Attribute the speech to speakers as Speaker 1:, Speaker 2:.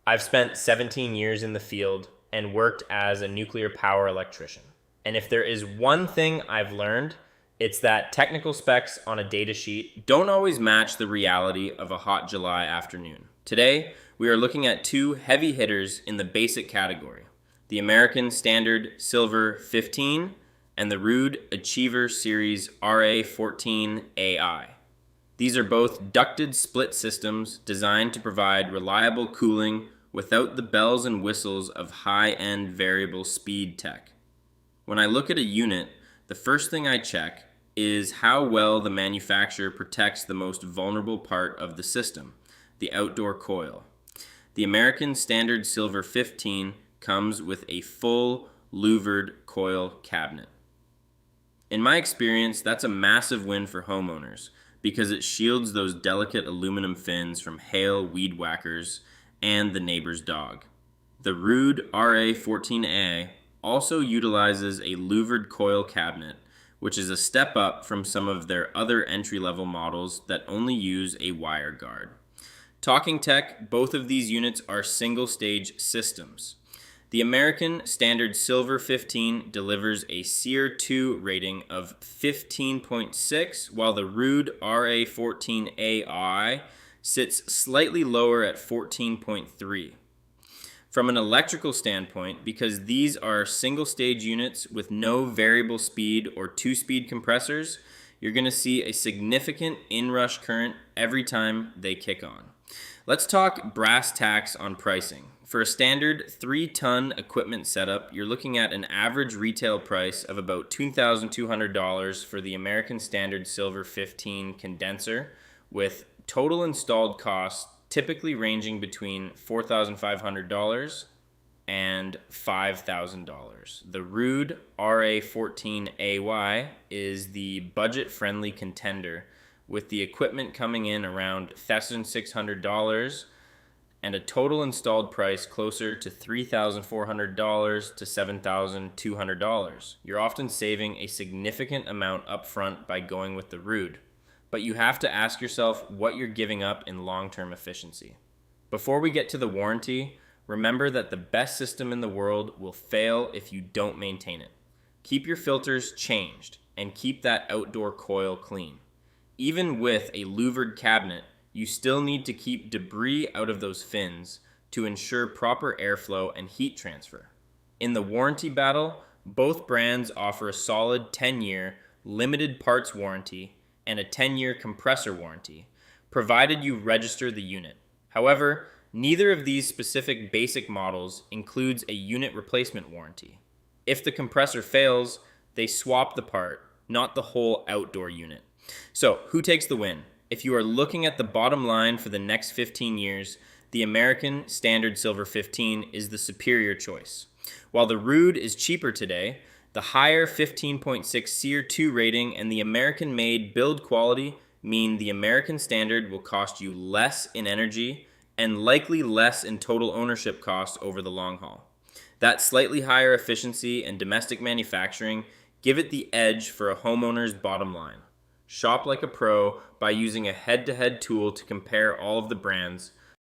Speaker 1: I've spent 17 years in the field and worked as a nuclear power electrician. And if there is one thing I've learned, it's that technical specs on a data sheet don't always match the reality of a hot July afternoon. Today, we are looking at two heavy hitters in the basic category: the American Standard Silver 15 and the Ruud Achiever Series RA14AY. These are both ducted split systems designed to provide reliable cooling without the bells and whistles of high-end variable speed tech. When I look at a unit, the first thing I check is how well the manufacturer protects the most vulnerable part of the system, the outdoor coil. The American Standard Silver 15 comes with a full louvered coil cabinet. In my experience, that's a massive win for homeowners because it shields those delicate aluminum fins from hail, weed whackers, and the neighbor's dog. The Ruud RA14AY also utilizes a louvered coil cabinet, which is a step up from some of their other entry-level models that only use a wire guard. Talking tech, both of these units are single-stage systems. The American Standard Silver 15 delivers a SEER 2 rating of 15.6, while the Ruud RA14AI sits slightly lower at 14.3. From an electrical standpoint, because these are single-stage units with no variable speed or two-speed compressors, you're going to see a significant inrush current every time they kick on. Let's talk brass tacks on pricing. For a standard 3-ton equipment setup, you're looking at an average retail price of about $2,200 for the American Standard Silver 15 condenser, with total installed costs typically ranging between $4,500 and $5,000. The Ruud RA14AY is the budget-friendly contender, with the equipment coming in around $1,600 and a total installed price closer to $3,400 to $7,200. You're often saving a significant amount upfront by going with the Ruud, but you have to ask yourself what you're giving up in long-term efficiency. Before we get to the warranty, remember that the best system in the world will fail if you don't maintain it. Keep your filters changed and keep that outdoor coil clean. Even with a louvered cabinet, you still need to keep debris out of those fins to ensure proper airflow and heat transfer. In the warranty battle, both brands offer a solid 10-year limited parts warranty and a 10-year compressor warranty, provided you register the unit. However, neither of these specific basic models includes a unit replacement warranty. If the compressor fails, they swap the part, not the whole outdoor unit. So, who takes the win? If you are looking at the bottom line for the next 15 years, the American Standard Silver 15 is the superior choice. While the Ruud is cheaper today, the higher 15.6 SEER 2 rating and the American-made build quality mean the American Standard will cost you less in energy and likely less in total ownership costs over the long haul. That slightly higher efficiency and domestic manufacturing give it the edge for a homeowner's bottom line. Shop like a pro by using a head-to-head tool to compare all of the brands